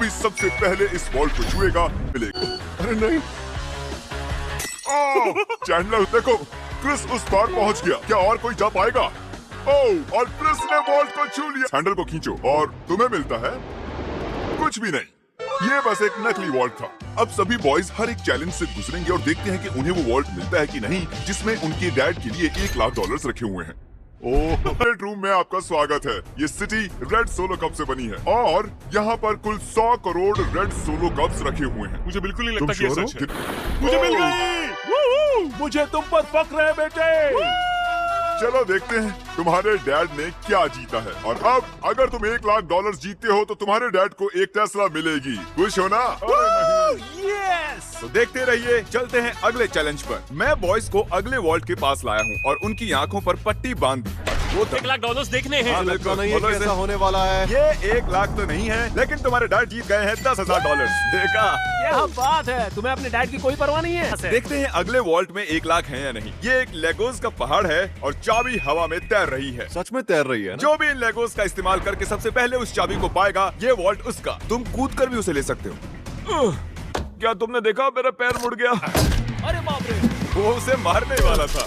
भी सबसे पहले इस वॉल्ट को छुएगा मिलेगा। अरे नहीं, चैंडलर देखो, क्रिस उस पार पहुंच गया। क्या और कोई जा पाएगा? ओह, और क्रिस ने वॉल्ट को छू लिया। हैंडल को खींचो और तुम्हें मिलता है कुछ भी नहीं। ये बस एक नकली वॉल्ट था। अब सभी बॉयज हर एक चैलेंज से गुजरेंगे और देखते हैं कि उन्हें वो वॉल्ट मिलता है कि नहीं, जिसमें उनके डैड के लिए $1,00,000 रखे हुए हैं। ओह, बेडरूम में आपका स्वागत है। ये सिटी रेड सोलो कप से बनी है और यहाँ पर कुल 100 करोड़ रेड सोलो कप्स रखे हुए हैं। मुझे बिल्कुल नहीं लगता कि ये सच है। मुझे मिल गई। मुझे तुम पर फक्र है बेटे। चलो देखते हैं तुम्हारे डैड ने क्या जीता है। और अब अगर तुम $1,00,000 जीतते हो तो तुम्हारे डैड को एक टेस्ला मिलेगी। खुश हो ना? यस। तो देखते रहिए, चलते हैं अगले चैलेंज पर। मैं बॉयज को अगले वॉल्ट के पास लाया हूँ और उनकी आंखों पर पट्टी बांध दी। वो $1,00,000 देखने हैं। हाँ, बिल्कुल। नहीं है कैसा होने वाला है। ये 1,00,000 तो नहीं है, लेकिन तुम्हारे डैड जीत गए हैं $10,000। देखा? क्या बात है, तुम्हें अपने डैड की कोई परवाह नहीं है। देखते हैं अगले वॉल्ट में 1,00,000 है या नहीं। ये एक लेगोस का पहाड़ है और चाबी हवा में तैर रही है। सच में तैर रही है ना? जो भी इन लेगोस का इस्तेमाल करके सबसे पहले उस चाबी को पाएगा, ये वॉल्ट उसका। तुम कूद कर भी उसे ले सकते हो। क्या तुमने देखा, मेरा पैर मुड़ गया। अरे बाप रे, वो उसे मारने वाला था।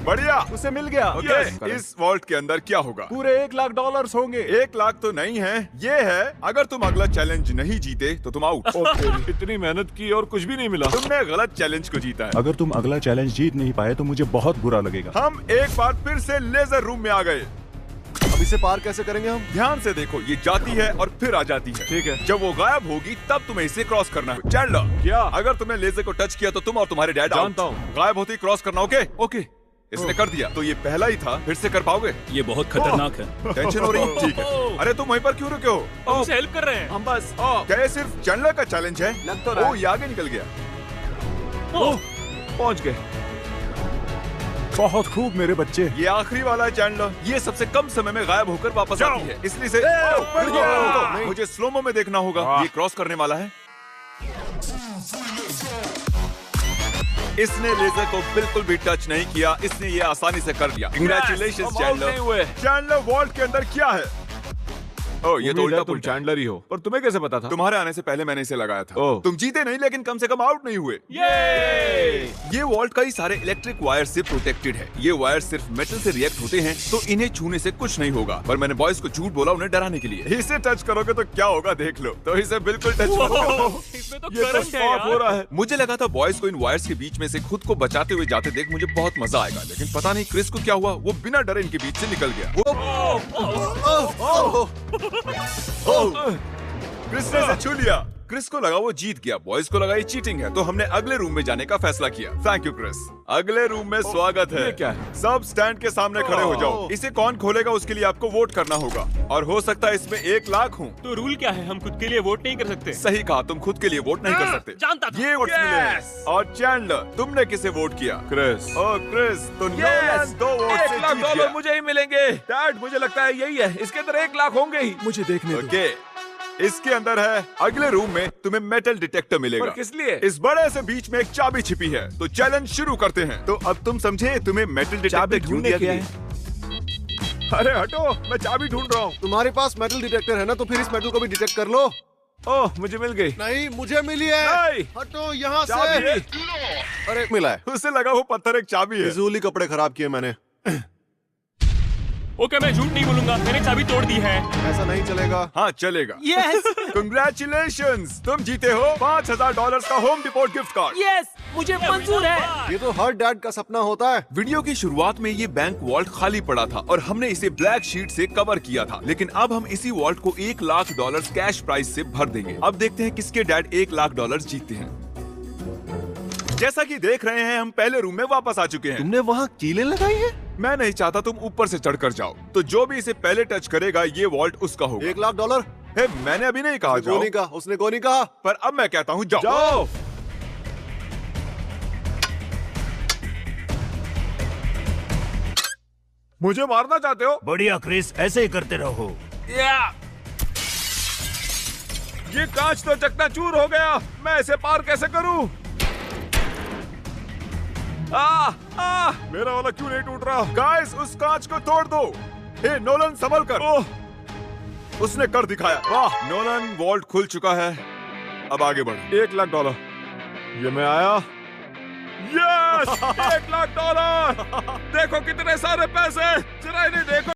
बढ़िया, उसे मिल गया। ओके, इस वॉल्ट के अंदर क्या होगा? पूरे $1,00,000 होंगे। 1,00,000 तो नहीं है, ये है अगर तुम अगला चैलेंज नहीं जीते तो तुम आउट। इतनी मेहनत की और कुछ भी नहीं मिला। तुमने गलत चैलेंज को जीता है। अगर तुम अगला चैलेंज जीत नहीं पाए तो मुझे बहुत बुरा लगेगा। हम एक बार फिर से लेजर रूम में आ गए। अब इसे पार कैसे करेंगे हम? ध्यान से देखो, ये जाती है और फिर आ जाती है। ठीक है। जब वो गायब होगी तब तुम्हें इसे क्रॉस करना है। चैंडलर, क्या? अगर तुमने लेजर को टच किया तो तुम और तुम्हारे डैड जानता आउट। हूँ। गायब होते ही क्रॉस करना। ओके ओके, इसने कर दिया। तो ये पहला ही था, फिर से कर पाओगे? ये बहुत खतरनाक है। टेंशन हो रही है? ठीक है। अरे तुम वहीं पर क्यों रुके हो? हम उसे हेल्प कर रहे हैं। हम बस क्या ये सिर्फ चैंडलर का चैलेंज है? लग तो रहा है। ये आगे निकल गया। पहुंच गए। बहुत खूब मेरे बच्चे। ये आखिरी वाला है चैंडलर। ये सबसे कम समय में गायब होकर वापस आती है, इसलिए से बढ़ गया। रुको, मुझे स्लोमो में देखना होगा। ये क्रॉस करने वाला है। इसने लेजर को बिल्कुल भी टच नहीं किया, इसने ये आसानी से कर दिया। Congratulations Chandler. चैंडलर वॉल्ट के अंदर क्या है? ओह, ये तो उल्टा तुम पुल्टा। चैंडलर ही हो। पर तुम्हें कैसे पता था? तुम्हारे आने से पहले मैंने इसे लगाया था। ओह। तुम जीते नहीं, लेकिन कम से कम आउट नहीं हुए। ये वॉल्ट कई सारे इलेक्ट्रिक वायर से प्रोटेक्टेड है। ये वायर सिर्फ मेटल से रिएक्ट होते हैं, तो इन्हें छूने से कुछ नहीं होगा। पर मैंने बॉयज को झूठ बोला उन्हें डराने के लिए। इसे टच करोगे तो क्या होगा देख लो। तो इसे बिल्कुल टच करो। इसमें तो ये तो करंट है स्पॉट हो यार। रहा है। मुझे लगा था बॉयज को इन वायर्स के बीच में से खुद को बचाते हुए जाते देख मुझे बहुत मजा आएगा, लेकिन पता नहीं क्रिस को क्या हुआ। वो बिना डरे इनके बीच से निकल गया। क्रिस ने इसे छू लिया। क्रिस को लगा वो जीत गया, बॉयज को लगा ये चीटिंग है, तो हमने अगले रूम में जाने का फैसला किया। Thank you Chris. अगले रूम में स्वागत है। ये क्या है? सब स्टैंड के सामने खड़े हो जाओ। इसे कौन खोलेगा उसके लिए आपको वोट करना होगा, और हो सकता है इसमें 1,00,000 हो। तो रूल क्या है, हम खुद के लिए वोट नहीं कर सकते? सही कहा, तुम खुद के लिए वोट नहीं कर सकते। जानता था। ये वोट्स मिले हैं। और चैंडलर, तुमने किसे वोट किया? क्रिस। ओ क्रिस, तो नोलन 2 वोट से जीत गया। $1,00,000 मुझे ही मिलेंगे। डैड, मुझे लगता है यही है। इसके अंदर 1,00,000 होंगे ही। मुझे देखने दो। ओके, इसके अंदर है। अगले रूम में तुम्हें मेटल डिटेक्टर मिलेगा। पर किस लिए? इस बड़े से बीच में एक चाबी छिपी है। तो चैलेंज शुरू करते हैं। तो अब तुम समझे, तुम्हें मेटल डिटेक्टर क्यों दिया गया है? अरे हटो, मैं चाबी ढूंढ रहा हूँ। तुम्हारे पास मेटल डिटेक्टर है ना, तो फिर इस मेटल को भी डिटेक्ट कर लो। ओह, मुझे मिल गई। नहीं, मुझे मिली है। नहीं। हटो यहाँ चाबी है। से। अरे मिला है। उसे लगा वो पत्थर एक चाबी है। फिजूल ही कपड़े खराब किए मैंने। ओके, मैं झूठ नहीं बोलूंगा, मैंने चाबी तोड़ दी है। ऐसा नहीं चलेगा। हाँ चलेगा। यस कंग्रेचुलेशंस, तुम जीते हो $5,000 का home depot gift card. Yes, मुझे मंजूर है। ये तो हर डैड का सपना होता है। वीडियो की शुरुआत में ये बैंक वॉल्ट खाली पड़ा था और हमने इसे ब्लैक शीट से कवर किया था, लेकिन अब हम इसी वॉल्ट को $1,00,000 कैश प्राइस से भर देंगे। अब देखते हैं किसके डैड $1,00,000 जीतते हैं। जैसा कि देख रहे हैं, हम पहले रूम में वापस आ चुके हैं। तुमने वहाँ कीलें लगाई हैं? मैं नहीं चाहता तुम ऊपर से चढ़कर जाओ, तो जो भी इसे पहले टच करेगा ये वॉल्ट उसका होगा। $1,00,000? हे, मैंने अभी नहीं कहा जाओ। उसने को नहीं कहा। पर अब मैं कहता हूँ जाओ। जाओ। मुझे मारना चाहते हो? बढ़िया क्रिस, ऐसे ही करते रहो। ये कांच तो चकनाचूर हो गया। मैं इसे पार कैसे करूं? मेरा वाला क्यों नहीं टूट रहा? गाइस, उस कांच को तोड़ दो। हे नोलन, संभल कर। उसने कर दिखाया। वाह, नोलन, वॉल्ट खुल चुका है। अब आगे बढ़ो। $1,00,000। ये मैं आया। यस $1,00,000। देखो कितने सारे पैसे।